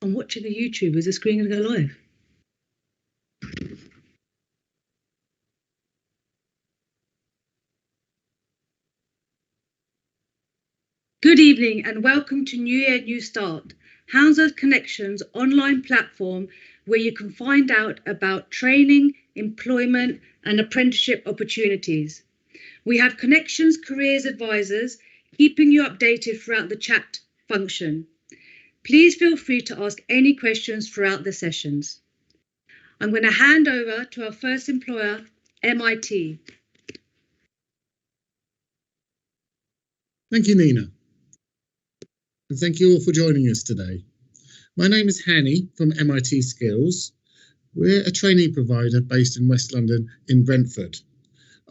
I'm watching a YouTube. Is the screen going to go live? Good evening and welcome to New Year, New Start, Hounslow Connections online platform where you can find out about training, employment and apprenticeship opportunities. We have Connections Careers Advisors keeping you updated throughout the chat function. Please feel free to ask any questions throughout the sessions. I'm going to hand over to our first employer, MIT. Thank you, Nina. And thank you all for joining us today. My name is Hanny from MIT Skills. We're a trainee provider based in West London in Brentford.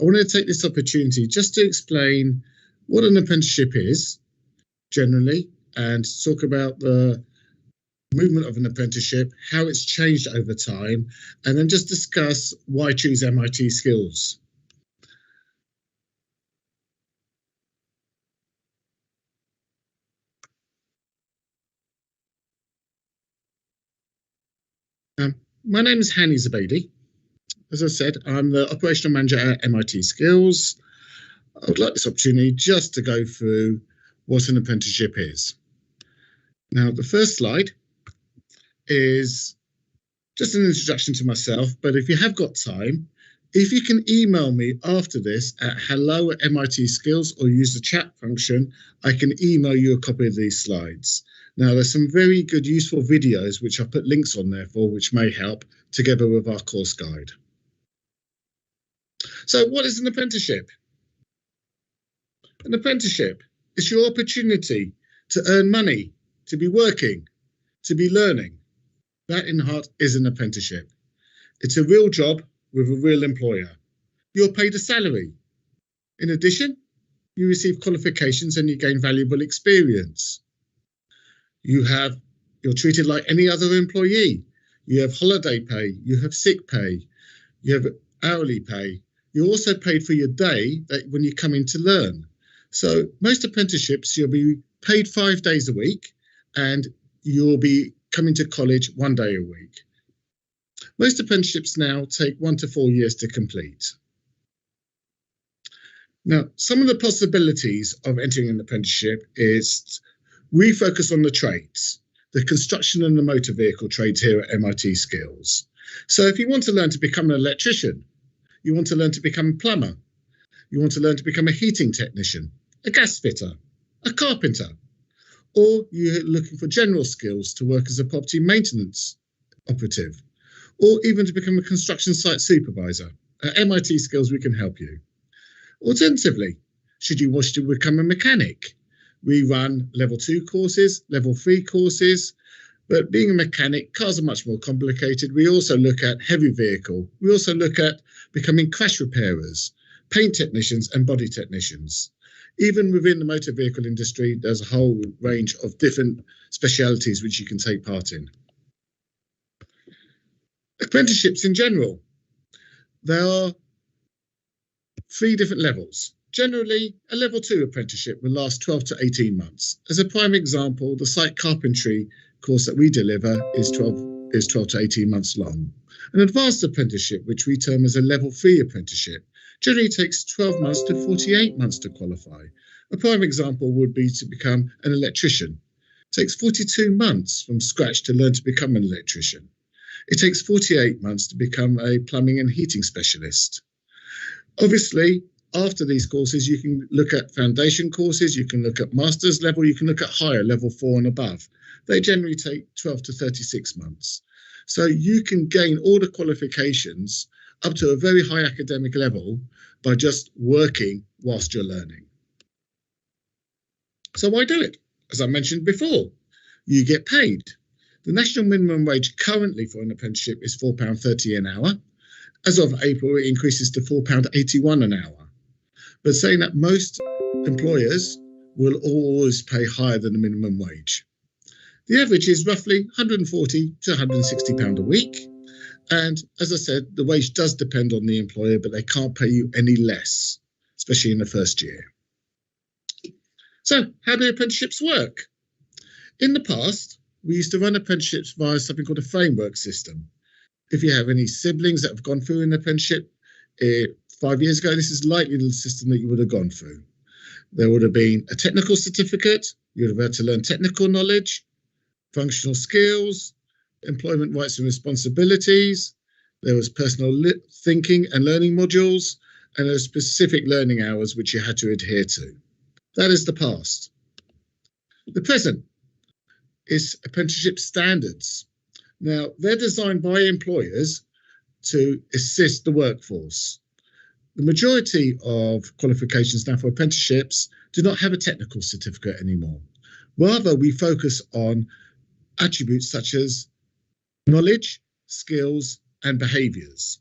I wanted to take this opportunity just to explain what an apprenticeship is generally and talk about the movement of an apprenticeship, how it's changed over time, and then just discuss why choose MIT Skills. My name is Hanny Zabadi. As I said, I'm the operational manager at MIT Skills. I would like this opportunity just to go through what an apprenticeship is. Now, the first slide is just an introduction to myself, but if you have got time, if you can email me after this at hello@MIT Skills or use the chat function, I can email you a copy of these slides. Now, there's some very good, useful videos which I've put links on there for, which may help together with our course guide. So what is an apprenticeship? An apprenticeship is your opportunity to earn money, to be working, to be learning. That in heart is an apprenticeship. It's a real job with a real employer. You're paid a salary. In addition, you receive qualifications and you gain valuable experience. You're treated like any other employee. You have holiday pay, you have sick pay, you have hourly pay. You're also paid for your day when you come in to learn. So most apprenticeships, you'll be paid 5 days a week and you'll be coming to college 1 day a week. Most apprenticeships now take 1 to 4 years to complete. Now, some of the possibilities of entering an apprenticeship is we focus on the trades, the construction and the motor vehicle trades here at MIT Skills. So if you want to learn to become an electrician, you want to learn to become a plumber, you want to learn to become a heating technician, a gas fitter, a carpenter, or you're looking for general skills to work as a property maintenance operative, or even to become a construction site supervisor. At MIT Skills, we can help you. Alternatively, should you wish to become a mechanic, we run level 2 courses, level 3 courses, but being a mechanic, cars are much more complicated. We also look at heavy vehicle. We also look at becoming crash repairers, paint technicians and body technicians. Even within the motor vehicle industry, there's a whole range of different specialities which you can take part in. Apprenticeships in general, there are 3 different levels. Generally, a level 2 apprenticeship will last 12 to 18 months. As a prime example, the site carpentry course that we deliver is 12 to 18 months long. An advanced apprenticeship, which we term as a level 3 apprenticeship, generally takes 12 months to 48 months to qualify. A prime example would be to become an electrician. It takes 42 months from scratch to learn to become an electrician. It takes 48 months to become a plumbing and heating specialist. Obviously, after these courses, you can look at foundation courses, you can look at master's level, you can look at higher, level 4 and above. They generally take 12 to 36 months. So you can gain all the qualifications up to a very high academic level by just working whilst you're learning. So why do it? As I mentioned before, you get paid. The national minimum wage currently for an apprenticeship is £4.30 an hour. As of April, it increases to £4.81 an hour. But saying that, most employers will always pay higher than the minimum wage. The average is roughly £140 to £160 a week. And as I said, the wage does depend on the employer, but they can't pay you any less, especially in the first year. So how do apprenticeships work? In the past, we used to run apprenticeships via something called a framework system. If you have any siblings that have gone through an apprenticeship 5 years ago, this is likely the system that you would have gone through. There would have been a technical certificate. You would have had to learn technical knowledge, functional skills, employment rights and responsibilities. There was personal thinking and learning modules, and there were specific learning hours which you had to adhere to. That is the past. The present is apprenticeship standards. Now, they're designed by employers to assist the workforce. The majority of qualifications now for apprenticeships do not have a technical certificate anymore. Rather, we focus on attributes such as knowledge, skills, and behaviours.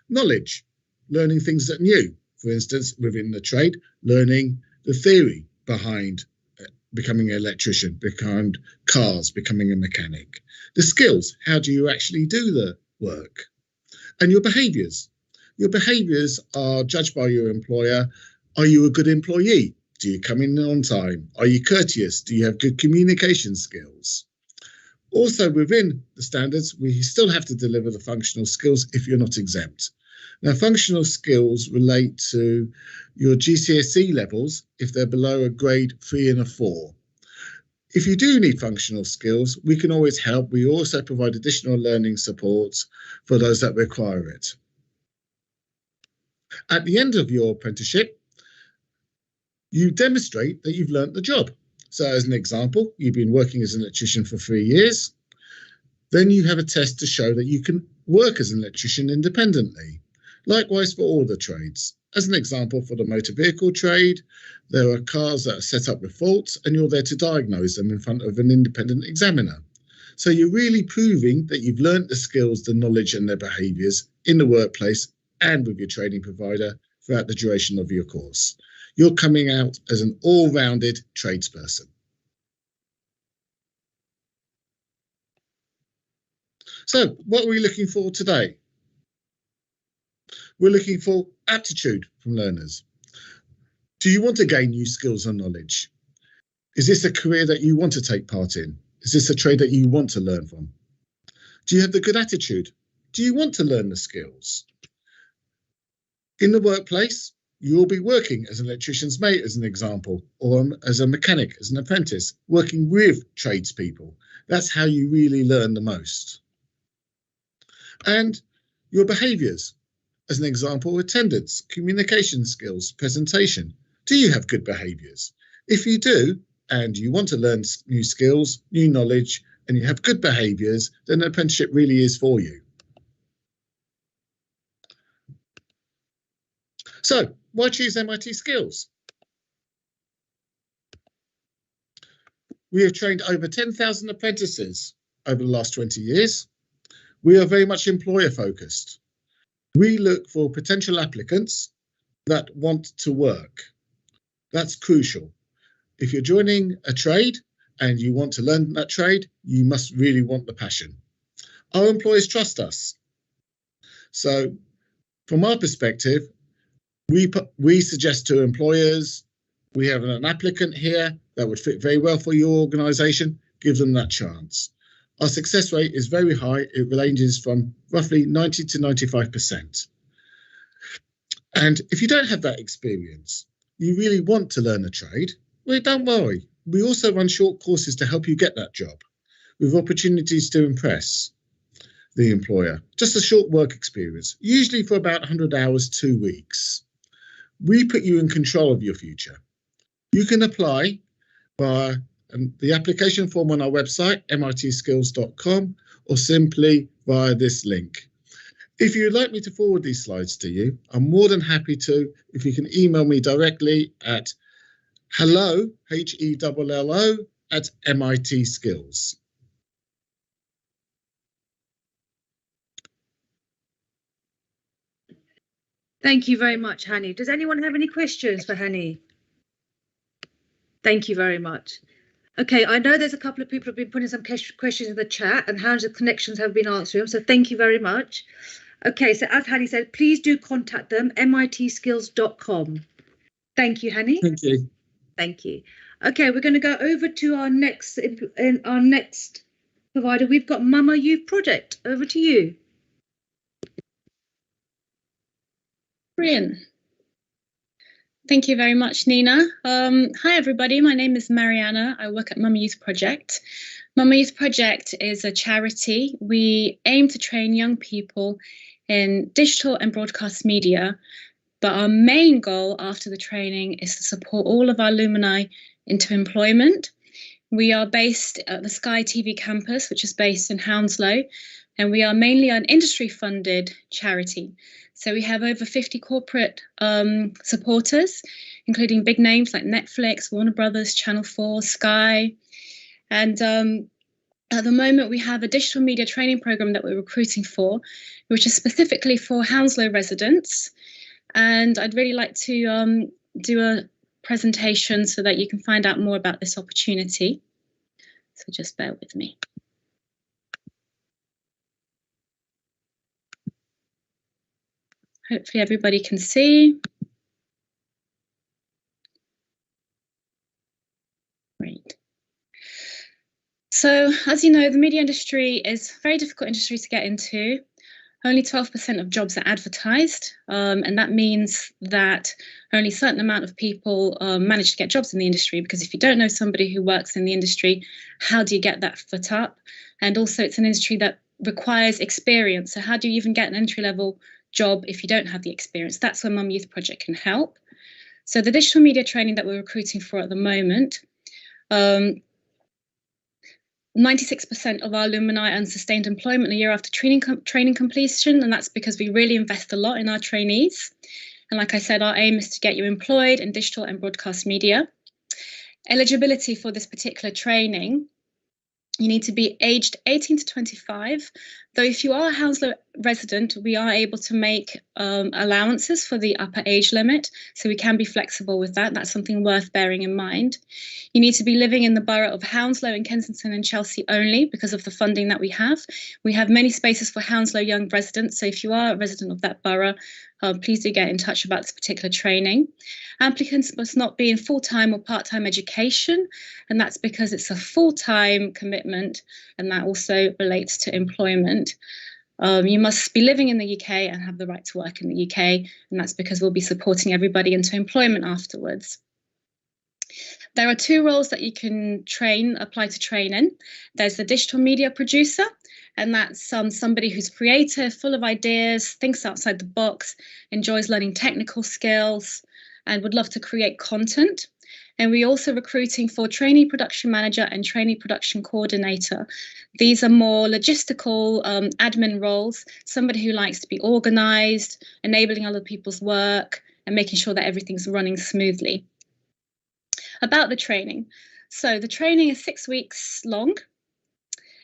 Knowledge, learning things that are new. For instance, within the trade, learning the theory behind becoming an electrician, behind cars, becoming a mechanic. The skills, how do you actually do the work? And your behaviours. Your behaviours are judged by your employer. Are you a good employee? Do you come in on time? Are you courteous? Do you have good communication skills? Also, within the standards, we still have to deliver the functional skills if you're not exempt. Now, functional skills relate to your GCSE levels if they're below a grade 3 and a 4. If you do need functional skills, we can always help. We also provide additional learning support for those that require it. At the end of your apprenticeship, you demonstrate that you've learnt the job. So as an example, you've been working as an electrician for 3 years. Then you have a test to show that you can work as an electrician independently. Likewise for all the trades. As an example, for the motor vehicle trade, there are cars that are set up with faults and you're there to diagnose them in front of an independent examiner. So you're really proving that you've learnt the skills, the knowledge and their behaviours in the workplace and with your training provider throughout the duration of your course. You're coming out as an all-rounded tradesperson. So what are we looking for today? We're looking for aptitude from learners. Do you want to gain new skills and knowledge? Is this a career that you want to take part in? Is this a trade that you want to learn from? Do you have the good attitude? Do you want to learn the skills? In the workplace, you'll be working as an electrician's mate, as an example, or as a mechanic, as an apprentice, working with tradespeople. That's how you really learn the most. And your behaviours. As an example, attendance, communication skills, presentation. Do you have good behaviours? If you do, and you want to learn new skills, new knowledge, and you have good behaviours, then an apprenticeship really is for you. So, why choose MIT Skills? We have trained over 10,000 apprentices over the last 20 years. We are very much employer focused. We look for potential applicants that want to work. That's crucial. If you're joining a trade and you want to learn that trade, you must really want the passion. Our employers trust us. So from our perspective, we suggest to employers, we have an applicant here that would fit very well for your organisation, give them that chance. Our success rate is very high. It ranges from roughly 90 to 95%. And if you don't have that experience, you really want to learn a trade, well, don't worry. We also run short courses to help you get that job with opportunities to impress the employer. Just a short work experience, usually for about 100 hours, 2 weeks. We put you in control of your future. You can apply via the application form on our website, mitskills.com, or simply via this link. If you'd like me to forward these slides to you, I'm more than happy to. If you can email me directly at hello, HELLO, at MIT Skills. Thank you very much, Hani. Does anyone have any questions for Hani? Thank you very much. Okay, I know there's a couple of people who have been putting some questions in the chat and Han's connections have been answering them, so thank you very much. Okay, so as Hani said, please do contact them, mitskills.com. Thank you, Hani. Thank you. Thank you. Okay, we're going to go over to our next provider, we've got Mama Youth Project. Over to you. Brilliant. Thank you very much, Nina. Hi, everybody. My name is Mariana. I work at Mama Youth Project. Mama Youth Project is a charity. We aim to train young people in digital and broadcast media, but our main goal after the training is to support all of our alumni into employment. We are based at the Sky TV campus, which is based in Hounslow, and we are mainly an industry-funded charity. So we have over 50 corporate supporters, including big names like Netflix, Warner Brothers, Channel 4, Sky. And at the moment, we have a digital media training program that we're recruiting for, which is specifically for Hounslow residents. And I'd really like to do a presentation so that you can find out more about this opportunity. So just bear with me. Hopefully everybody can see. Great. So as you know, the media industry is a very difficult industry to get into. Only 12% of jobs are advertised, and that means that only a certain amount of people manage to get jobs in the industry, because if you don't know somebody who works in the industry, how do you get that foot up? And also it's an industry that requires experience. So how do you even get an entry-level job if you don't have the experience? That's where Mum Youth Project can help. So the digital media training that we're recruiting for at the moment, 96% of our alumni earn sustained employment a year after training completion, and that's because we really invest a lot in our trainees. And like I said, our aim is to get you employed in digital and broadcast media. Eligibility for this particular training, you need to be aged 18 to 25, though if you are a Hounslow resident, we are able to make allowances for the upper age limit, so we can be flexible with that. That's something worth bearing in mind. You need to be living in the borough of Hounslow and Kensington and Chelsea only because of the funding that we have. We have many spaces for Hounslow young residents, so if you are a resident of that borough, please do get in touch about this particular training. Applicants must not be in full-time or part-time education, and that's because it's a full-time commitment, and that also relates to employment. You must be living in the UK and have the right to work in the UK, and that's because we'll be supporting everybody into employment afterwards. There are two roles that you can apply to train in. There's the digital media producer, and that's somebody who's creative, full of ideas, thinks outside the box, enjoys learning technical skills, and would love to create content. And we're also recruiting for trainee production manager and trainee production coordinator. These are more logistical admin roles, somebody who likes to be organized, enabling other people's work, and making sure that everything's running smoothly. About the training. So the training is 6 weeks long.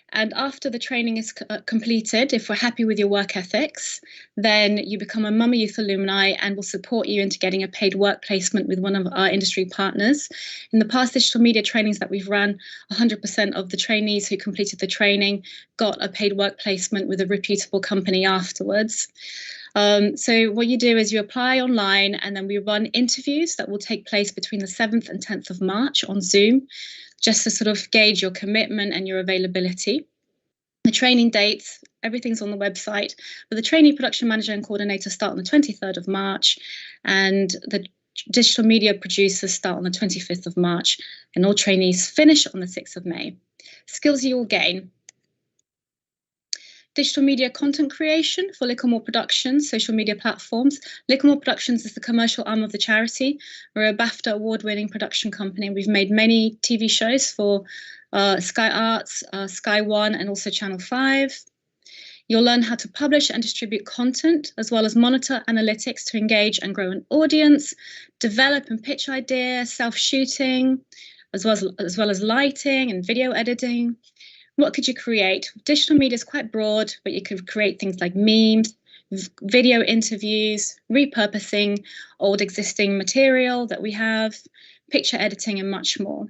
And after the training is completed, if we're happy with your work ethics, then you become a Mama Youth alumni and will support you into getting a paid work placement with one of our industry partners. In the past digital media trainings that we've run, 100% of the trainees who completed the training got a paid work placement with a reputable company afterwards. So what you do is you apply online, and then we run interviews that will take place between the 7th and 10th of March on Zoom, just to sort of gauge your commitment and your availability. The training dates, everything's on the website, but the trainee production manager and coordinator start on the 23rd of March, and the digital media producers start on the 25th of March, and all trainees finish on the 6th of May. Skills you will gain. Digital media content creation for Licklemore Productions, social media platforms. Licklemore Productions is the commercial arm of the charity. We're a BAFTA award-winning production company. We've made many TV shows for Sky Arts, Sky One, and also Channel 5. You'll learn how to publish and distribute content, as well as monitor analytics to engage and grow an audience, develop and pitch ideas, self-shooting, as well as lighting and video editing. What could you create? Digital media is quite broad, but you could create things like memes, video interviews, repurposing old existing material that we have, picture editing, and much more.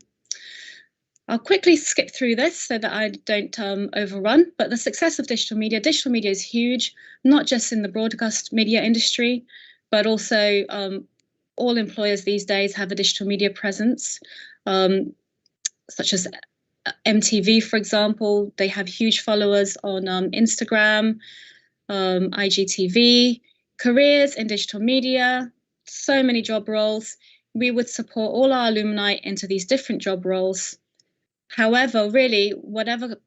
I'll quickly skip through this so that I don't overrun, but the success of digital media is huge, not just in the broadcast media industry, but also all employers these days have a digital media presence, such as MTV, for example, they have huge followers on Instagram, IGTV, careers in digital media, so many job roles. We would support all our alumni into these different job roles. However, really, whatever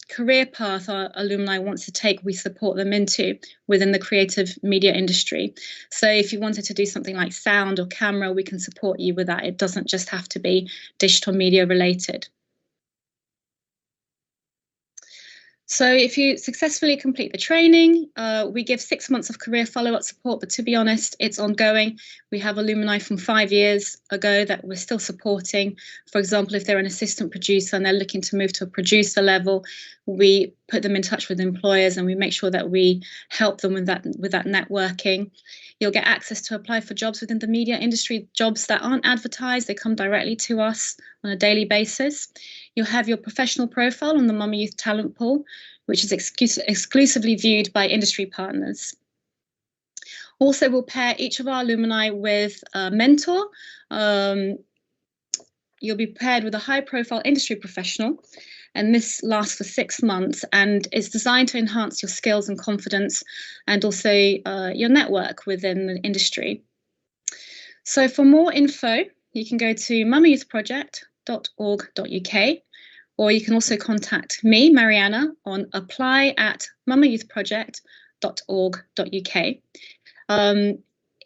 career path our alumni wants to take, we support them into within the creative media industry. So if you wanted to do something like sound or camera, we can support you with that. It doesn't just have to be digital media related. So if you successfully complete the training, we give 6 months of career follow-up support, but to be honest, it's ongoing. We have alumni from 5 years ago that we're still supporting. For example, if they're an assistant producer and they're looking to move to a producer level, we put them in touch with employers and we make sure that we help them with that networking. You'll get access to apply for jobs within the media industry, jobs that aren't advertised. They come directly to us on a daily basis. You'll have your professional profile on the Mama Youth Talent Pool, which is exclusively viewed by industry partners. Also, we'll pair each of our alumni with a mentor. You'll be paired with a high-profile industry professional, and this lasts for 6 months and is designed to enhance your skills and confidence and also your network within the industry. So for more info, you can go to mamayouthproject.org.uk, or you can also contact me, Mariana, on apply@mamayouthproject.org.uk.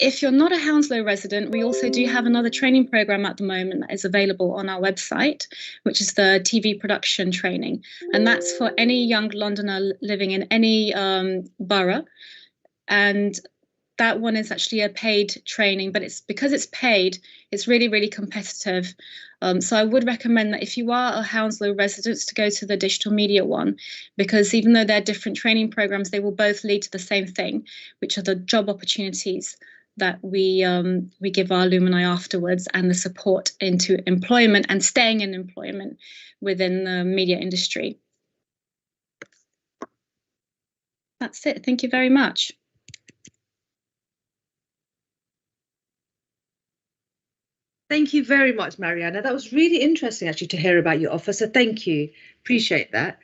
If you're not a Hounslow resident, we also do have another training program at the moment that is available on our website, which is the TV production training. And that's for any young Londoner living in any borough. And that one is actually a paid training, but because it's paid, it's really, really competitive. So I would recommend that if you are a Hounslow resident, to go to the digital media one, because even though they're different training programs, they will both lead to the same thing, which are the job opportunities that we give our alumni afterwards, and the support into employment and staying in employment within the media industry. That's it. Thank you very much. Thank you very much, Mariana. That was really interesting actually to hear about your offer. So thank you. Appreciate that.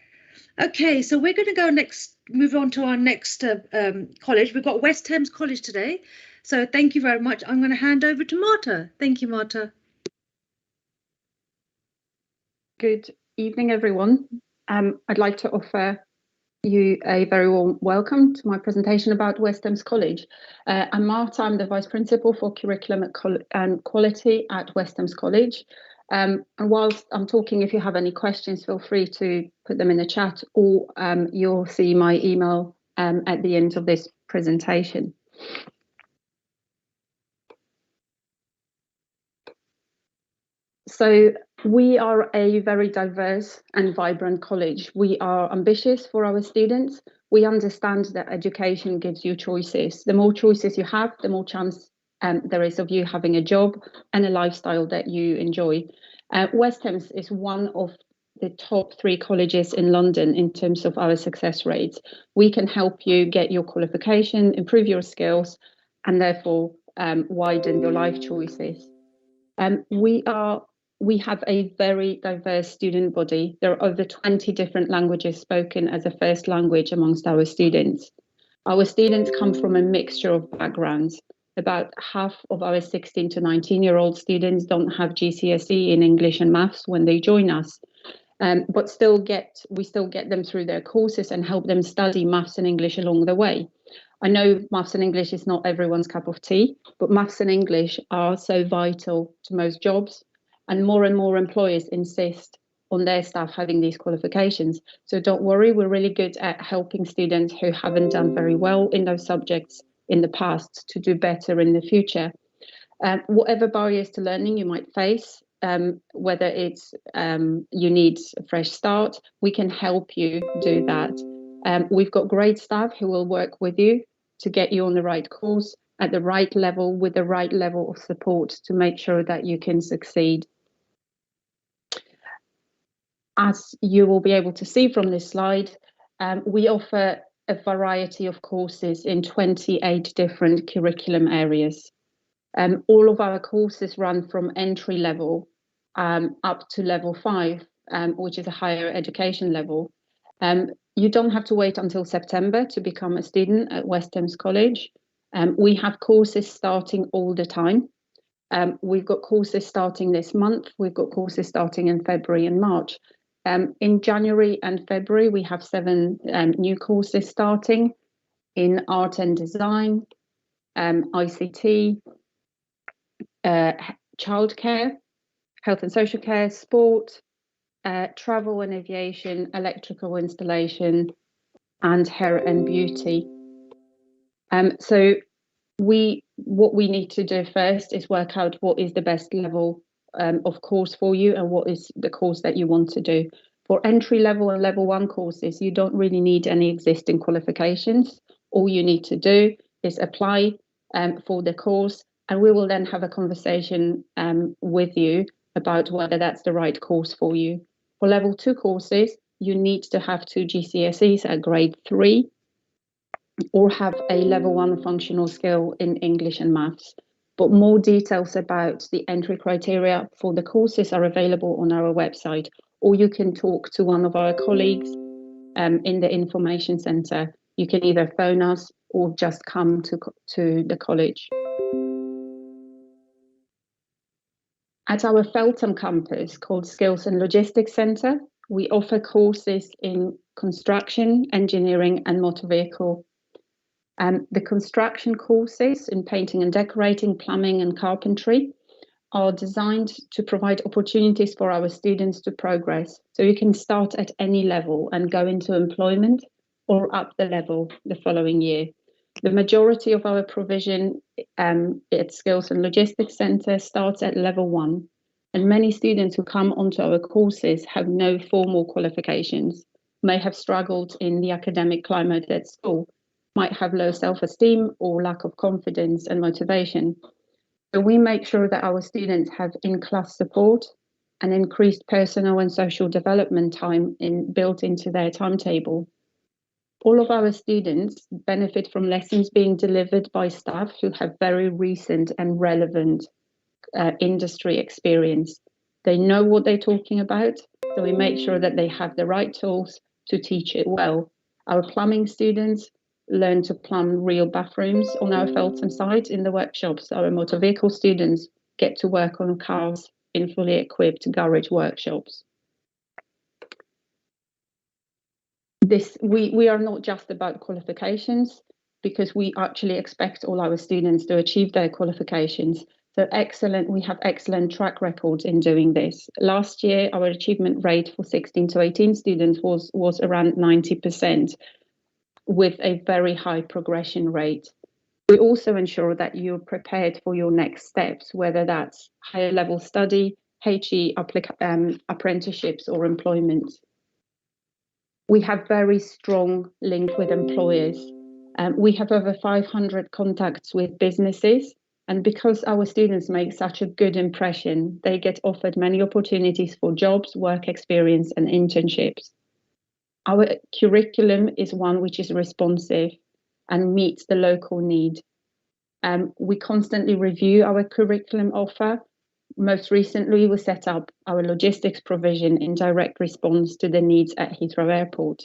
Okay, so we're going to move on to our next college. We've got West Thames College today. So thank you very much. I'm going to hand over to Marta. Thank you, Marta. Good evening, everyone. I'd like to offer you a very warm welcome to my presentation about West Thames College. I'm Marta. I'm the Vice Principal for Curriculum and Quality at West Thames College. And whilst I'm talking, if you have any questions, feel free to put them in the chat, or you'll see my email at the end of this presentation. So we are a very diverse and vibrant college. We are ambitious for our students. We understand that education gives you choices. The more choices you have, the more chance there is of you having a job and a lifestyle that you enjoy. West Thames is one of the top 3 colleges in London in terms of our success rates. We can help you get your qualification, improve your skills, and therefore widen your life choices. We have a very diverse student body. There are over 20 different languages spoken as a first language amongst our students. Our students come from a mixture of backgrounds. About half of our 16 to 19-year-old students don't have GCSE in English and maths when they join us, but we still get them through their courses and help them study maths and English along the way. I know maths and English is not everyone's cup of tea, but maths and English are so vital to most jobs, and more employers insist on their staff having these qualifications. So don't worry, we're really good at helping students who haven't done very well in those subjects in the past to do better in the future. Whatever barriers to learning you might face, whether it's you need a fresh start, we can help you do that. We've got great staff who will work with you to get you on the right course at the right level with the right level of support to make sure that you can succeed. As you will be able to see from this slide, we offer a variety of courses in 28 different curriculum areas. All of our courses run from entry level up to level 5, which is a higher education level. You don't have to wait until September to become a student at West Thames College. We have courses starting all the time. We've got courses starting this month. We've got courses starting in February and March. In January and February, we have 7 new courses starting in art and design, ICT, childcare, health and social care, sport, travel and aviation, electrical installation, and hair and beauty. So what we need to do first is work out what is the best level of course for you and what is the course that you want to do. For entry level and level 1 courses, you don't really need any existing qualifications. All you need to do is apply for the course, and we will then have a conversation with you about whether that's the right course for you. For level 2 courses, you need to have 2 GCSEs at grade 3 or have a level 1 functional skill in English and maths. But more details about the entry criteria for the courses are available on our website, or you can talk to one of our colleagues in the information centre. You can either phone us or just come to the college. At our Feltham campus, called Skills and Logistics Centre, we offer courses in construction, engineering and motor vehicle. The construction courses in painting and decorating, plumbing and carpentry are designed to provide opportunities for our students to progress. So you can start at any level and go into employment or up the level the following year. The majority of our provision at Skills and Logistics Centre starts at level 1, and many students who come onto our courses have no formal qualifications, may have struggled in the academic climate at school, might have low self-esteem or lack of confidence and motivation. So we make sure that our students have in-class support and increased personal and social development time built into their timetable. All of our students benefit from lessons being delivered by staff who have very recent and relevant industry experience. They know what they're talking about, so we make sure that they have the right tools to teach it well. Our plumbing students learn to plumb real bathrooms on our Feltham site in the workshops. Our motor vehicle students get to work on cars in fully equipped garage workshops. We are not just about qualifications, because we actually expect all our students to achieve their qualifications. So we have excellent track records in doing this. Last year, our achievement rate for 16 to 18 students was around 90%, with a very high progression rate. We also ensure that you're prepared for your next steps, whether that's higher level study, HE apprenticeships or employment. We have very strong link with employers. We have over 500 contacts with businesses, and because our students make such a good impression, they get offered many opportunities for jobs, work experience and internships. Our curriculum is one which is responsive and meets the local need. We constantly review our curriculum offer. Most recently, we set up our logistics provision in direct response to the needs at Heathrow Airport.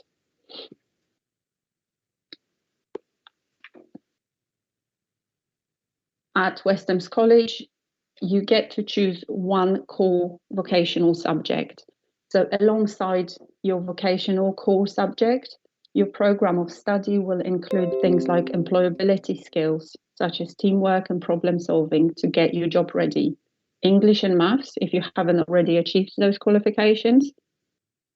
At West Thames College, you get to choose one core vocational subject. So alongside your vocational core subject, your programme of study will include things like employability skills, such as teamwork and problem solving to get you job ready, English and maths, if you haven't already achieved those qualifications,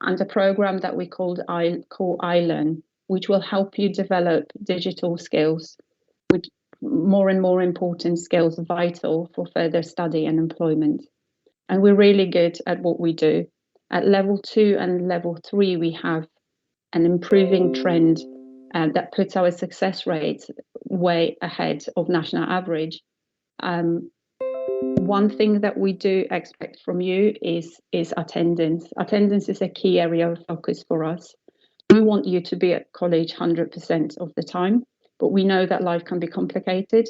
and a programme that we call iLearn, which will help you develop digital skills, with more and more important skills vital for further study and employment. And we're really good at what we do. At level 2 and level 3, we have an improving trend that puts our success rates way ahead of national average. One thing that we do expect from you is attendance. Attendance is a key area of focus for us. We want you to be at college 100% of the time, but we know that life can be complicated.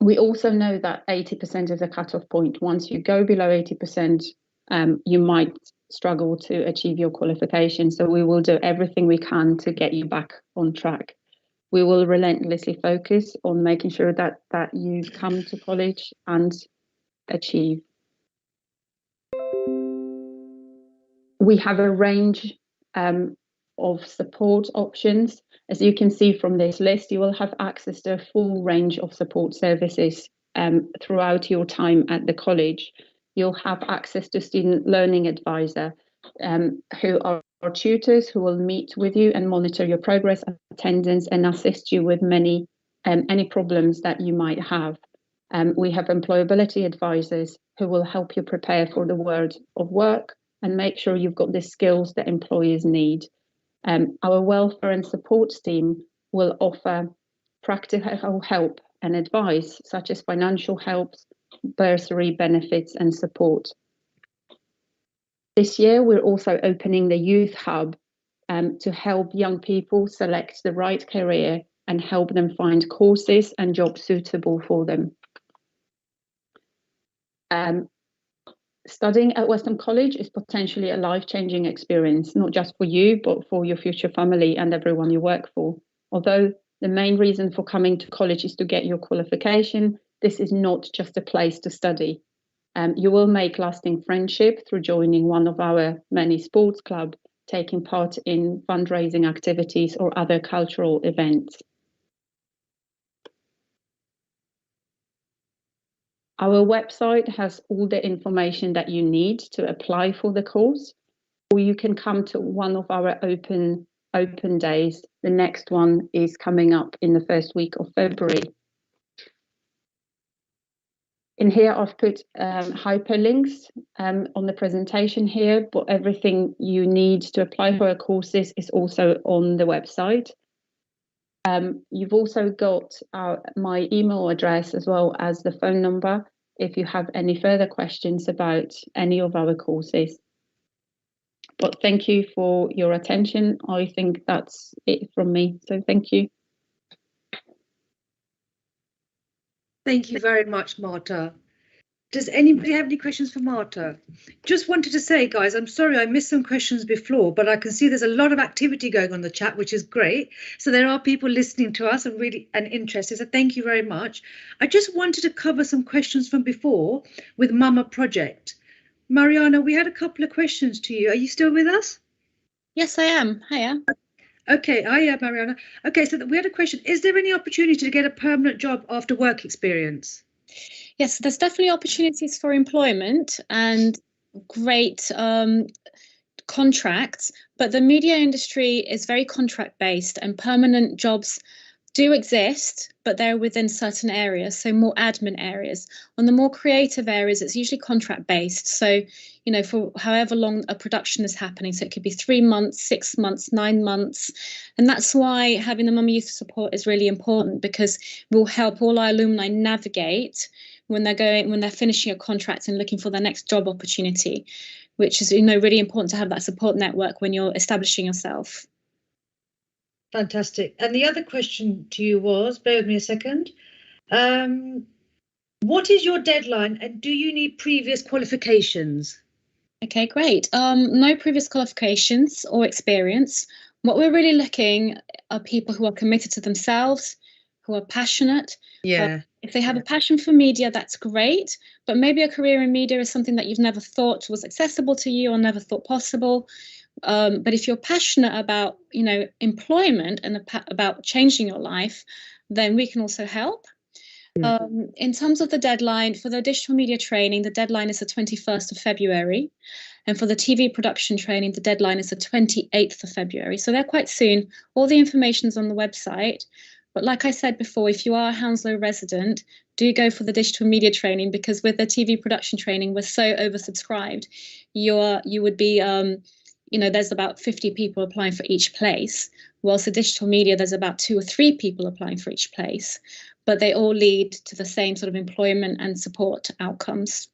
We also know that 80% is a cutoff point. Once you go below 80%, you might struggle to achieve your qualification. So we will do everything we can to get you back on track. We will relentlessly focus on making sure that you come to college and achieve. We have a range of support options. As you can see from this list, you will have access to a full range of support services throughout your time at the college. You'll have access to student learning advisor, who are tutors who will meet with you and monitor your progress, attendance, and assist you with any problems that you might have. We have employability advisors who will help you prepare for the world of work and make sure you've got the skills that employers need. Our welfare and support team will offer practical help and advice, such as financial help, bursary benefits, and support. This year, we're also opening the Youth Hub to help young people select the right career and help them find courses and jobs suitable for them. Studying at Western College is potentially a life-changing experience, not just for you, but for your future family and everyone you work for. Although the main reason for coming to college is to get your qualification, this is not just a place to study. You will make lasting friendship through joining one of our many sports clubs, taking part in fundraising activities or other cultural events. Our website has all the information that you need to apply for the course, or you can come to one of our open days. The next one is coming up in the first week of February. In here, I've put hyperlinks on the presentation here, but everything you need to apply for our courses is also on the website. You've also got my email address as well as the phone number if you have any further questions about any of our courses. But thank you for your attention. I think that's it from me. So thank you. Thank you very much, Marta. Does anybody have any questions for Marta? Just wanted to say, guys, I'm sorry I missed some questions before, but I can see there's a lot of activity going on in the chat, which is great. So there are people listening to us and really interested. So thank you very much. I just wanted to cover some questions from before with Mama Project. Mariana, we had a couple of questions to you. Are you still with us? Yes, I am. Hiya. Okay, hiya, Mariana. Okay, so we had a question. Is there any opportunity to get a permanent job after work experience? Yes, there's definitely opportunities for employment and great contracts, but the media industry is very contract based and permanent jobs do exist, but they're within certain areas, so more admin areas. On the more creative areas, it's usually contract based. So, you know, for however long a production is happening, so it could be 3 months, 6 months, 9 months. And that's why having the Mama Youth support is really important, because we'll help all our alumni navigate when they're finishing a contract and looking for their next job opportunity, which is, you know, really important to have that support network when you're establishing yourself. Fantastic. And the other question to you was, bear with me a second, what is your deadline and do you need previous qualifications? Okay, great. No previous qualifications or experience. What we're really looking are people who are committed to themselves, who are passionate. Yeah. If they have a passion for media, that's great. But maybe a career in media is something that you've never thought was accessible to you or never thought possible. But if you're passionate about, you know, employment and about changing your life, then we can also help. In terms of the deadline for the digital media training, the deadline is the 21st of February. And for the TV production training, the deadline is the 28th of February. So they're quite soon. All the information is on the website. But like I said before, if you are a Hounslow resident, do go for the digital media training, because with the TV production training, we're so oversubscribed. You would be, you know, there's about 50 people applying for each place, whilst the digital media, there's about 2 or 3 people applying for each place, but they all lead to the same sort of employment and support outcomes.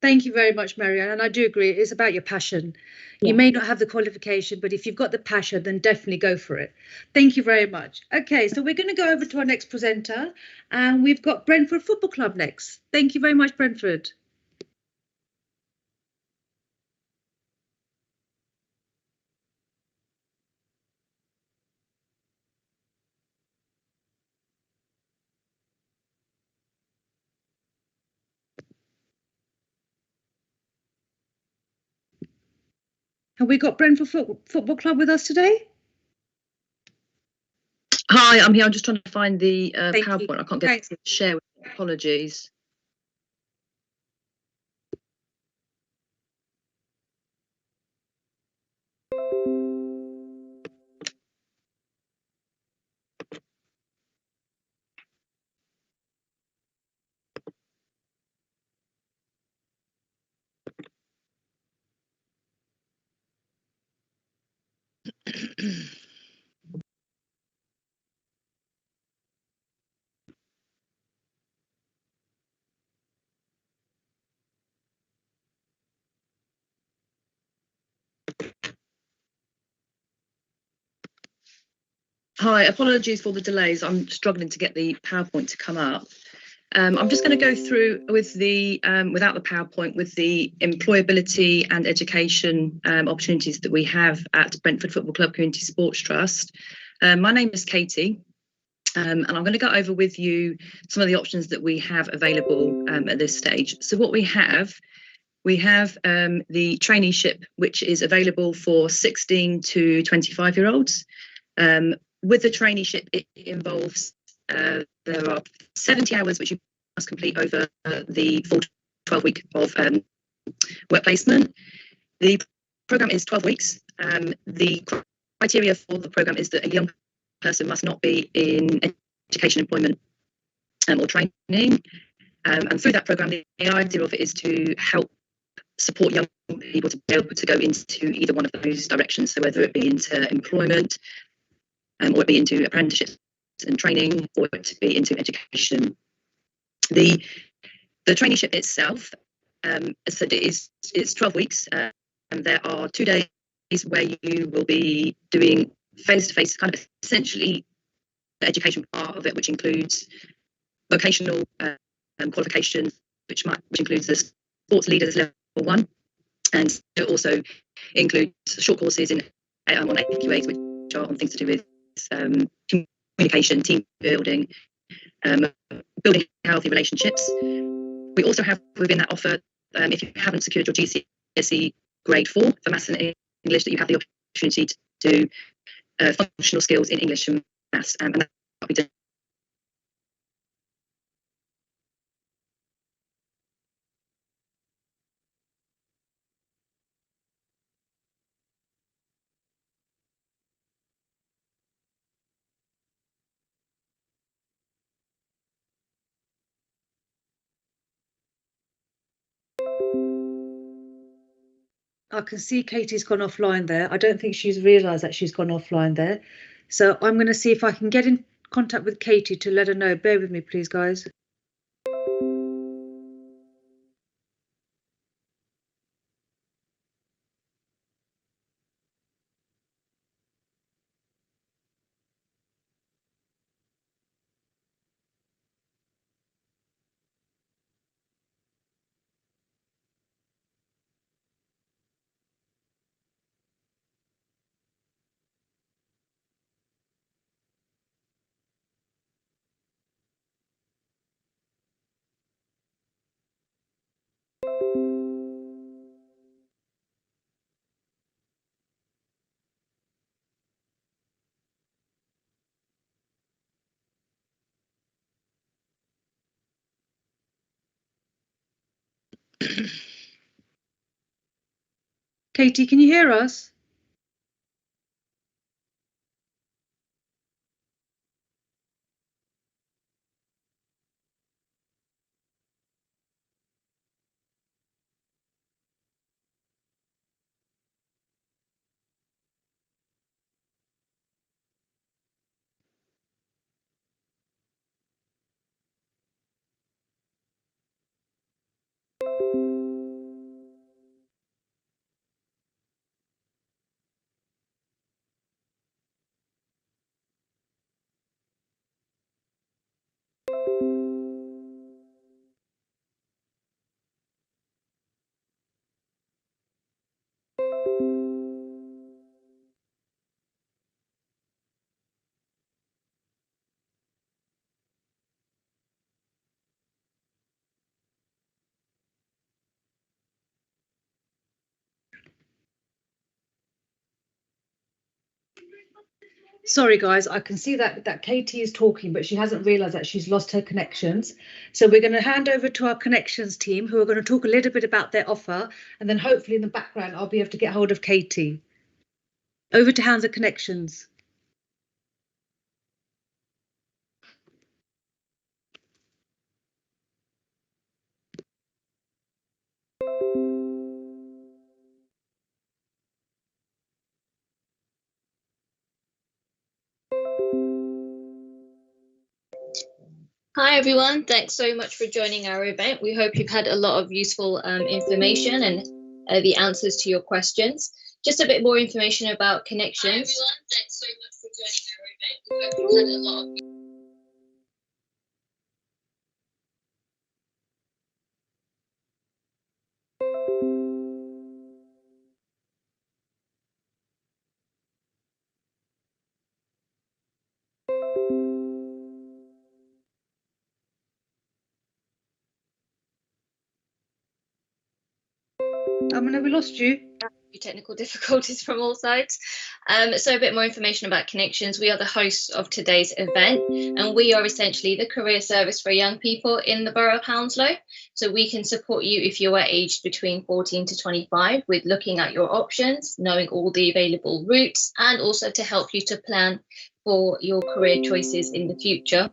Thank you very much, Marianne. And I do agree, it's about your passion. Yeah. You may not have the qualification, but if you've got the passion, then definitely go for it. Thank you very much. Okay, so we're going to go over to our next presenter, and we've got Brentford Football Club next. Thank you very much, Brentford. Have we got Brentford Football Club with us today? Hi, I'm here. I'm just trying to find the Thank you. PowerPoint. I can't get to share with you. Apologies. Hi, apologies for the delays. I'm struggling to get the PowerPoint to come up. I'm just going to go through with the without the PowerPoint with the employability and education opportunities that we have at Brentford Football Club Community Sports Trust. My name is Katie, and I'm going to go over with you some of the options that we have available at this stage. So what we have the traineeship, which is available for 16 to 25-year-olds. With the traineeship, it involves there are 70 hours which you must complete over the full 12-week of work placement. The programme is 12 weeks. The criteria for the programme is that a young person must not be in education, employment or training. And through that programme, the idea of it is to help support young people to be able to go into either one of those directions. So whether it be into employment, or it be into apprenticeships and training, or it be into education. The traineeship itself, as I said, it's 12 weeks, and there are 2 days where you will be doing face-to-face, kind of essentially the education part of it, which includes vocational qualifications, which includes the sports leaders level 1, and it also includes short courses on AQAs, which are on things to do with communication, team building, building healthy relationships. We also have within that offer, if you haven't secured your GCSE grade 4 for maths and English, that you have the opportunity to do functional skills in English and maths, and that will be done. I can see Katie's gone offline there. I don't think she's realised that she's gone offline there. So I'm going to see if I can get in contact with Katie to let her know. Bear with me, please, guys. Katie, can you hear us? Sorry, guys, I can see that Katie is talking, but she hasn't realised that she's lost her connections. So we're going to hand over to our connections team, who are going to talk a little bit about their offer, and then hopefully in the background I'll be able to get hold of Katie. Over to Hands of Connections. Hi everyone, thanks so much for joining our event. We hope you've had a lot of useful information and the answers to your questions. Just a bit more information about Connections. Hi everyone, thanks so much for joining our event. We hope you've had a lot of We lost you. technical difficulties from all sides. So a bit more information about Connections. We are the hosts of today's event, and we are essentially the career service for young people in the borough of Hounslow. So we can support you if you are aged between 14 to 25 with looking at your options, knowing all the available routes, and also to help you to plan for your career choices in the future.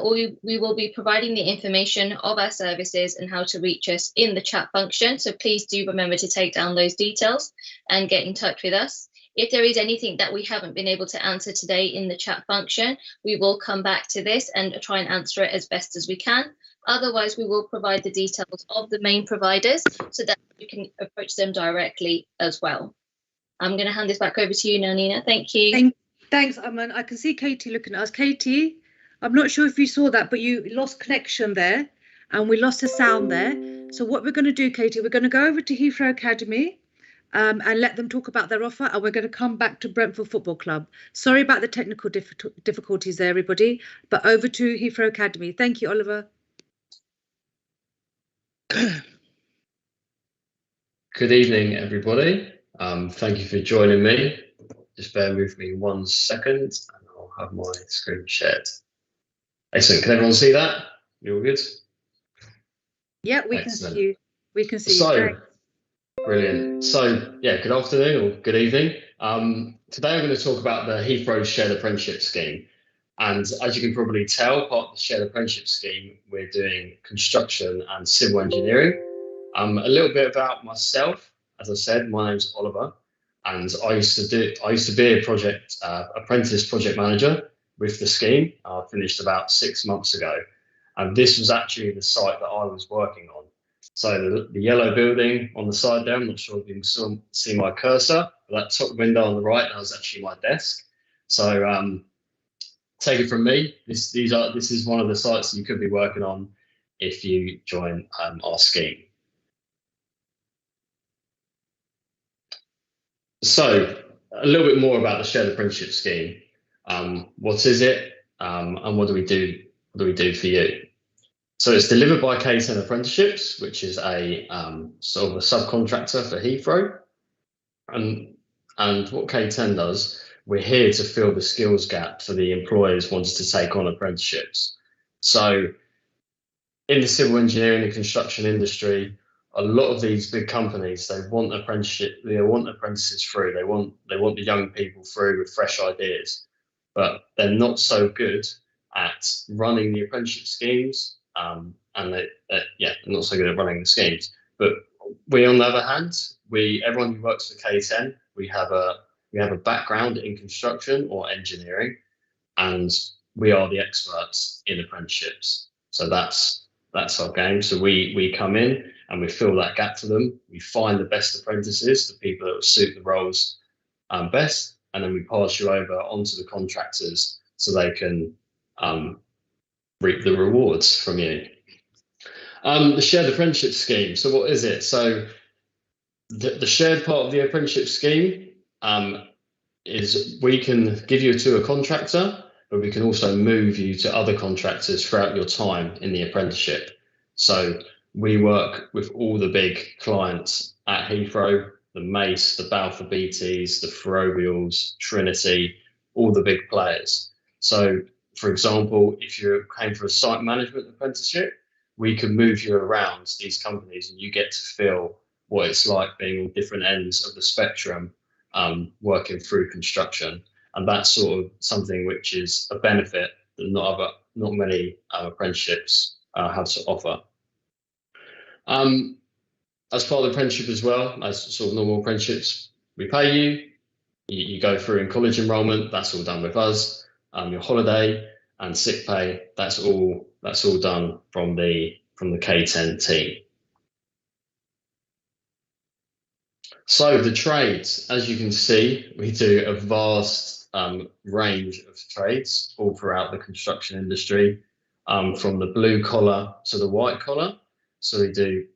We will be providing the information of our services and how to reach us in the chat function. So please do remember to take down those details and get in touch with us. If there is anything that we haven't been able to answer today in the chat function, we will come back to this and try and answer it as best as we can. Otherwise, we will provide the details of the main providers so that you can approach them directly as well. I'm going to hand this back over to you now, Nina. Thank you. Thanks, Aman. I can see Katie looking at us. Katie, I'm not sure if you saw that, but you lost connection there and we lost the sound there. So what we're going to do, Katie, we're going to go over to Heathrow Academy and let them talk about their offer, and we're going to come back to Brentford Football Club. Sorry about the technical difficulties there, everybody, but over to Heathrow Academy. Thank you, Oliver. Good evening, everybody. Thank you for joining me. Just bear with me 1 second and I'll have my screen shared. Excellent. Can everyone see that? You all good? Yeah, we Excellent. can see you. We can see so, you. Brilliant. So, yeah, good afternoon or good evening. Today I'm going to talk about the Heathrow Shared Apprenticeship Scheme. And as you can probably tell, part of the Shared Apprenticeship Scheme, we're doing construction and civil engineering. A little bit about myself. As I said, my name's Oliver, and I used to be a apprentice project manager with the scheme. I finished about 6 months ago, and this was actually the site that I was working on. So the yellow building on the side there, I'm not sure if you can see my cursor, but that top window on the right, that was actually my desk. So take it from me, this is one of the sites you could be working on if you join our scheme. So a little bit more about the Shared Apprenticeship Scheme. What is it, and what do we do for you? So it's delivered by K10 Apprenticeships, which is a sort of a subcontractor for Heathrow. And what K10 does, we're here to fill the skills gap for the employers wanting to take on apprenticeships. So in the civil engineering and construction industry, a lot of these big companies, they want apprentices through. They want the young people through with fresh ideas, but they're not so good at running the apprenticeship schemes, and they're not so good at running the schemes. But we, on the other hand, everyone who works for K10, we have a background in construction or engineering, and we are the experts in apprenticeships. So that's our game. So we come in and we fill that gap for them. We find the best apprentices, the people that will suit the roles best, and then we pass you over onto the contractors so they can reap the rewards from you. The Shared Apprenticeship Scheme. So what is it? So the shared part of the apprenticeship scheme is we can give you to a contractor, but we can also move you to other contractors throughout your time in the apprenticeship. So we work with all the big clients at Heathrow, the Mace, the Balfour Beatties, the Ferrovials, Trinity, all the big players. So, for example, if you came for a site management apprenticeship, we can move you around these companies and you get to feel what it's like being on different ends of the spectrum, working through construction. And that's sort of something which is a benefit that not many apprenticeships have to offer. As part of the apprenticeship as well, as sort of normal apprenticeships, we pay you. You go through in college enrollment, that's all done with us. Your holiday and sick pay, that's all done from the K10 team. So the trades, as you can see, we do a vast range of trades all throughout the construction industry, from the blue collar to the white collar. So we do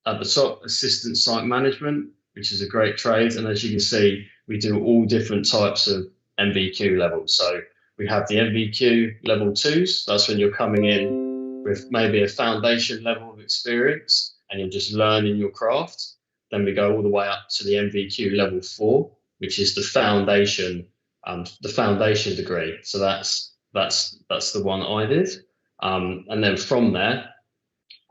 at the top assistant site management, which is a great trade, and as you can see, we do all different types of NVQ levels. So we have the NVQ level 2s. That's when you're coming in with maybe a foundation level of experience and you're just learning your craft. Then we go all the way up to the NVQ level 4, which is the foundation degree. So that's the one I did. And then from there,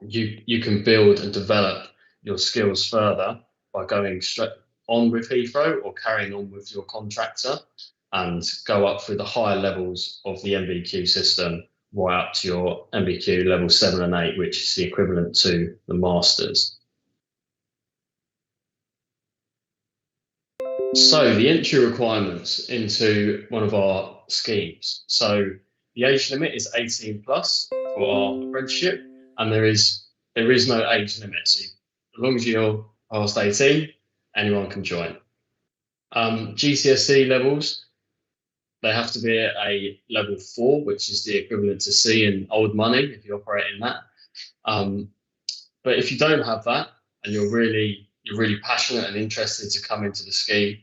you can build and develop your skills further by going straight on with Heathrow or carrying on with your contractor and go up through the higher levels of the NVQ system right up to your NVQ level 7 and 8, which is the equivalent to the Masters. So the entry requirements into one of our schemes. So the age limit is 18 plus for our apprenticeship, and there is no age limit. So as long as you're past 18, anyone can join. GCSE levels, they have to be at a level 4, which is the equivalent to C in old money if you operate in that. But if you don't have that and you're really passionate and interested to come into the scheme,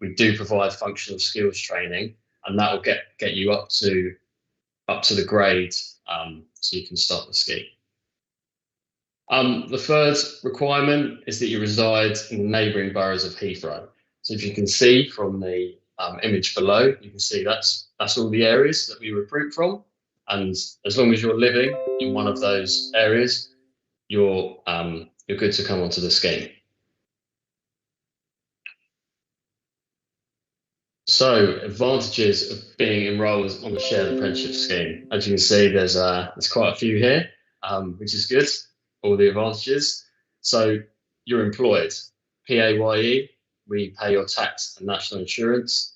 we do provide functional skills training, and that will get you up to the grade, so you can start the scheme. The third requirement is that you reside in the neighbouring boroughs of Heathrow. So if you can see from the image below, you can see that's all the areas that we recruit from, and as long as you're living in one of those areas, you're good to come onto the scheme. So, advantages of being enrolled on the shared apprenticeship scheme. As you can see, there's quite a few here, which is good. All the advantages. So, you're employed, PAYE. We pay your tax and national insurance.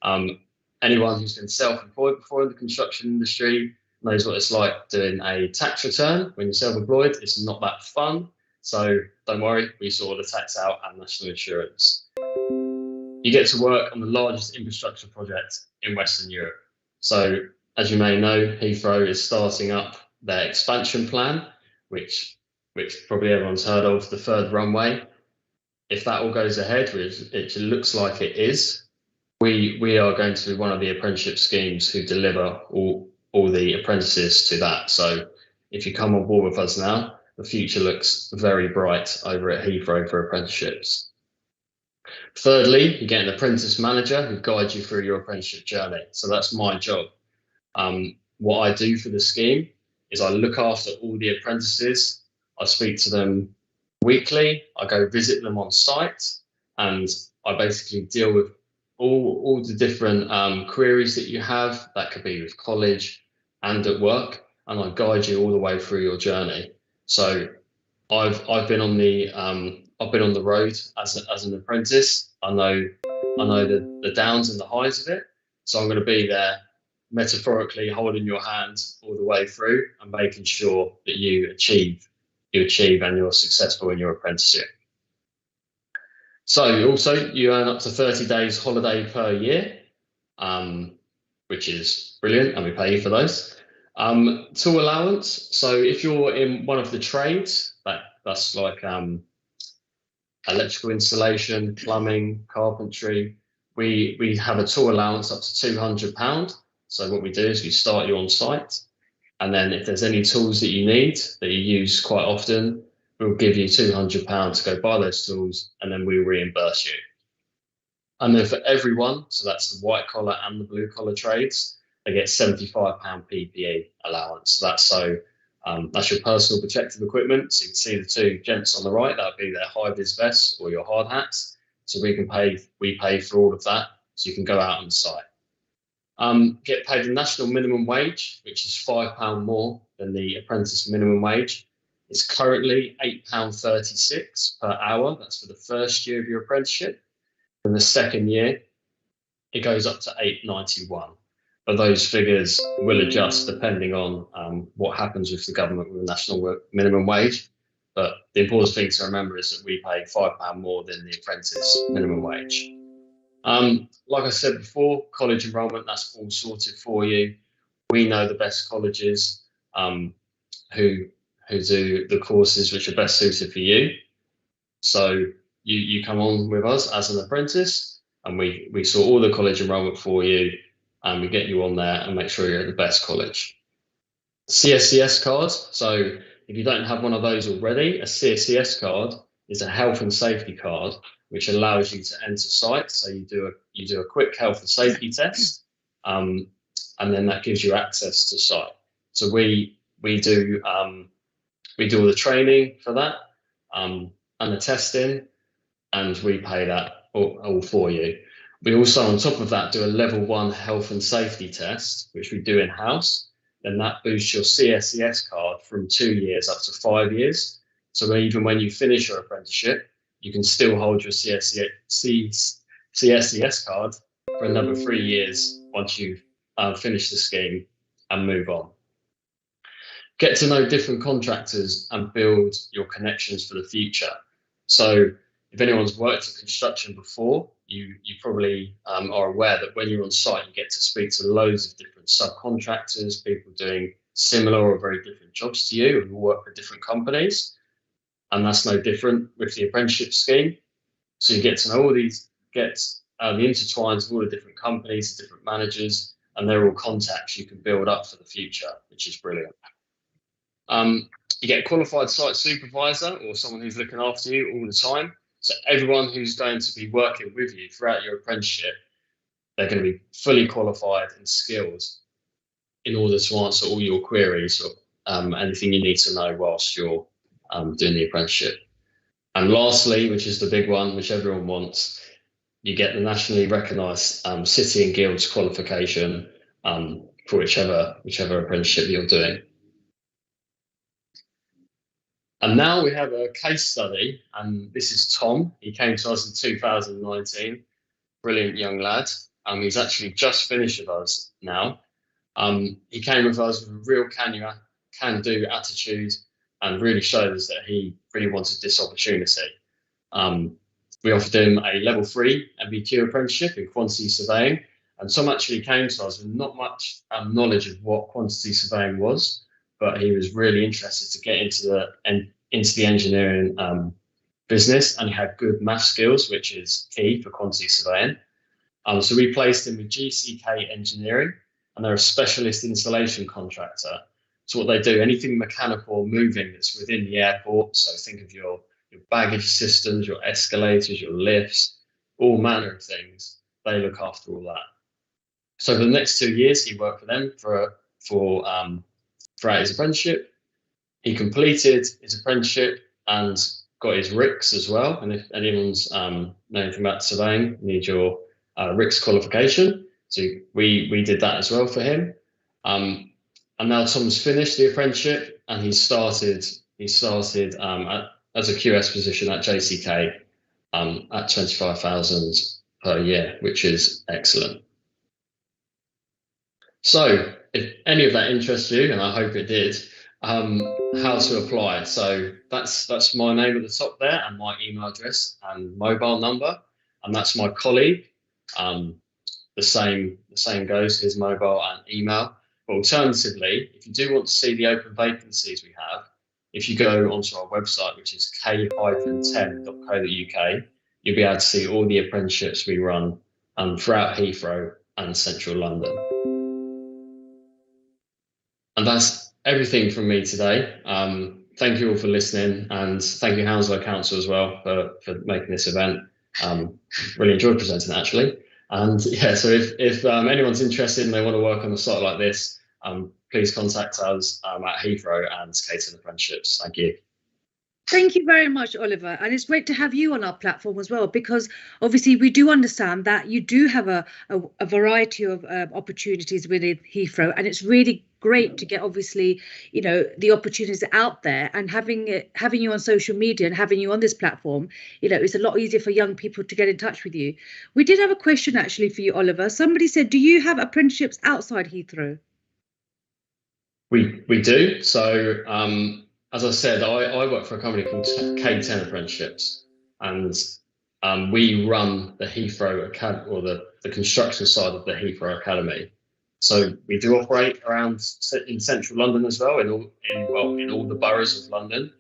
Anyone who's been self-employed before in the construction industry knows what it's like doing a tax return when you're self-employed. It's not that fun. So, don't worry, we sort the tax out and national insurance. You get to work on the largest infrastructure project in Western Europe. So, as you may know, Heathrow is starting up their expansion plan, which probably everyone's heard of, the third runway. If that all goes ahead, which it looks like it is, we are going to be one of the apprenticeship schemes who deliver all the apprentices to that. So, if you come on board with us now, the future looks very bright over at Heathrow for apprenticeships. Thirdly, you get an apprentice manager who guides you through your apprenticeship journey. So that's my job. What I do for the scheme is I look after all the apprentices. I speak to them weekly. I go visit them on site, and I basically deal with all the different queries that you have. That could be with college and at work, and I guide you all the way through your journey. So I've been on the road as an apprentice. I know the downs and the highs of it. So I'm going to be there metaphorically holding your hand all the way through and making sure that you achieve and you're successful in your apprenticeship. So also you earn up to 30 days holiday per year, which is brilliant, and we pay you for those. Tool allowance. So if you're in one of the trades, that's like electrical installation, plumbing, carpentry, we have a tool allowance up to £200. So what we do is we start you on site, and then if there's any tools that you need that you use quite often, we'll give you £200 to go buy those tools, and then we'll reimburse you. And then for everyone, so that's the white collar and the blue collar trades, they get £75 PPE allowance. So that's your personal protective equipment. So you can see the two gents on the right, that would be their high-vis vests or your hard hats. So we pay for all of that, so you can go out on site. Get paid the national minimum wage, which is £5 more than the apprentice minimum wage. It's currently £8.36 per hour. That's for the first year of your apprenticeship. In the second year, it goes up to £8.91. But those figures will adjust depending on what happens with the government with the national minimum wage. But the important thing to remember is that we pay £5 more than the apprentice minimum wage. Like I said before, college enrolment, that's all sorted for you. We know the best colleges who do the courses which are best suited for you. So you come on with us as an apprentice, and we sort all the college enrolment for you, and we get you on there and make sure you're at the best college. Cscs card. So if you don't have one of those already, a Cscs card is a health and safety card which allows you to enter sites. So you do a quick health and safety test, and then that gives you access to site. So we do all the training for that and the testing, and we pay that all for you. We also, on top of that, do a level 1 health and safety test, which we do in-house. Then that boosts your Cscs card from 2 years up to 5 years. So even when you finish your apprenticeship, you can still hold your Cscs card for another 3 years once you've finished the scheme and move on. Get to know different contractors and build your connections for the future. So if anyone's worked in construction before, you probably are aware that when you're on site, you get to speak to loads of different subcontractors, people doing similar or very different jobs to you, and work for different companies. And that's no different with the apprenticeship scheme. So you get to know the intertwines of all the different companies, different managers, and they're all contacts you can build up for the future, which is brilliant. You get a qualified site supervisor or someone who's looking after you all the time. So everyone who's going to be working with you throughout your apprenticeship, they're going to be fully qualified and skilled in order to answer all your queries or anything you need to know whilst you're doing the apprenticeship. And lastly, which is the big one, which everyone wants, you get the nationally recognised City and Guilds qualification for whichever apprenticeship you're doing. And now we have a case study, and this is Tom. He came to us in 2019, brilliant young lad. He's actually just finished with us now. He came with us with a real can-do attitude and really showed us that he really wanted this opportunity. We offered him a level 3 MBQ apprenticeship in quantity surveying, and Tom actually came to us with not much knowledge of what quantity surveying was, but he was really interested to get into the engineering business, and he had good math skills, which is key for quantity surveying. So we placed him with GCK Engineering, and they're a specialist installation contractor. So what they do, anything mechanical or moving that's within the airport, so think of your baggage systems, your escalators, your lifts, all manner of things, they look after all that. So for the next 2 years, he worked for them throughout his apprenticeship. He completed his apprenticeship and got his RICS as well. And if anyone's know anything about surveying, you need your RICS qualification. So we did that as well for him. And now Tom's finished the apprenticeship, and he started as a QS position at JCK at 25,000 per year, which is excellent. So if any of that interests you, and I hope it did, how to apply. So that's my name at the top there, and my email address and mobile number, and that's my colleague. The same goes, his mobile and email. But alternatively, if you do want to see the open vacancies we have, if you go onto our website, which is k-10.co.uk, you'll be able to see all the apprenticeships we run throughout Heathrow and central London. And that's everything from me today. Thank you all for listening, and thank you Hounslow Council as well for making this event. Really enjoyed presenting actually. And yeah, so if anyone's interested and they want to work on a site like this, please contact us at Heathrow and Cscs Apprenticeships. Thank you. Thank you very much, Oliver. And it's great to have you on our platform as well, because obviously we do understand that you do have a variety of opportunities within Heathrow, and it's really great to get, obviously, you know, the opportunities out there, and having you on social media and having you on this platform, you know, it's a lot easier for young people to get in touch with you. We did have a question actually for you, Oliver. Somebody said, do you have apprenticeships outside Heathrow? We do. So as I said, I work for a company called K10 Apprenticeships, and we run the Heathrow Academy, or the construction side of the Heathrow Academy. So we do operate around in central London as well, in all the boroughs of London,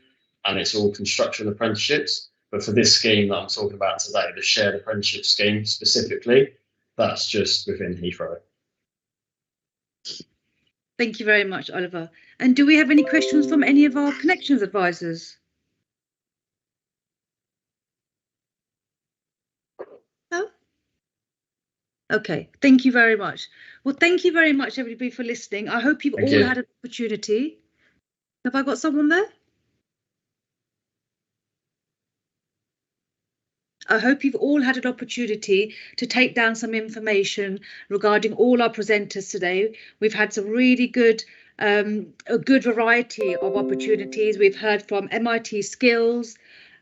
and it's all construction apprenticeships. But for this scheme that I'm talking about today, the shared apprenticeship scheme specifically, that's just within Heathrow. Thank you very much, Oliver. And do we have any questions from any of our connections advisors? No? Okay, thank you very much. Well, thank you very much, everybody, for listening. I hope you've all had an opportunity. Have I got someone there? I hope you've all had an opportunity to take down some information regarding all our presenters today. We've had some really good, a good variety of opportunities. We've heard from MIT Skills,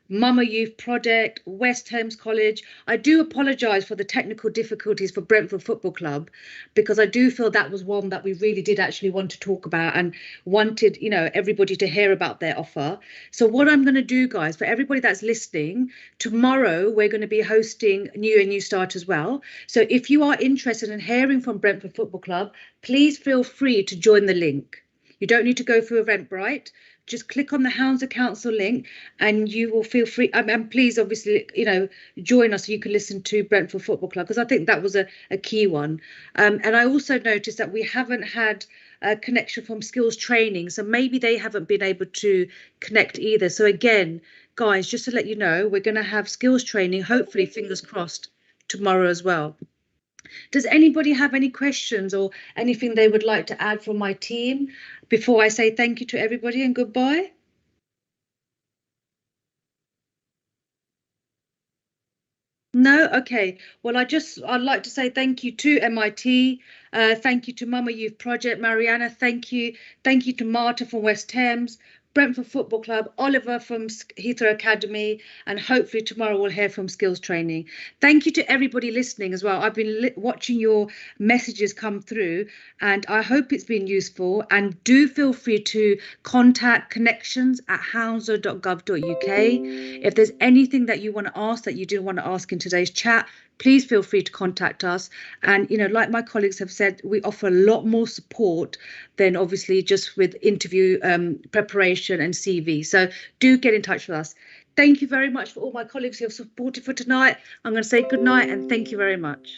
Mama Youth Project, West Thames College. I do apologise for the technical difficulties for Brentford Football Club, because I do feel that was one that we really did actually want to talk about and wanted, you know, everybody to hear about their offer. So what I'm going to do, guys, for everybody that's listening, tomorrow we're going to be hosting New Start as well. So if you are interested in hearing from Brentford Football Club, please feel free to join the link. You don't need to go through Eventbrite. Just click on the Hounslow Council link and you will feel free. And please, obviously, you know, join us so you can listen to Brentford Football Club, because I think that was a key one. And I also noticed that we haven't had a connection from Skills Training, so maybe they haven't been able to connect either. So again, guys, just to let you know, we're going to have Skills Training, hopefully, fingers crossed, tomorrow as well. Does anybody have any questions or anything they would like to add from my team before I say thank you to everybody and goodbye? No? Okay. Well, I'd like to say thank you to MIT. Thank you to Mama Youth Project, Mariana. Thank you. Thank you to Marta from West Thames, Brentford Football Club, Oliver from Heathrow Academy, and hopefully tomorrow we'll hear from Skills Training. Thank you to everybody listening as well. I've been watching your messages come through, and I hope it's been useful. And do feel free to contact connections@hounslow.gov.uk. If there's anything that you want to ask that you didn't want to ask in today's chat, please feel free to contact us. And, you know, like my colleagues have said, we offer a lot more support than obviously just with interview preparation and CV. So do get in touch with us. Thank you very much for all my colleagues who have supported for tonight. I'm going to say good night and thank you very much.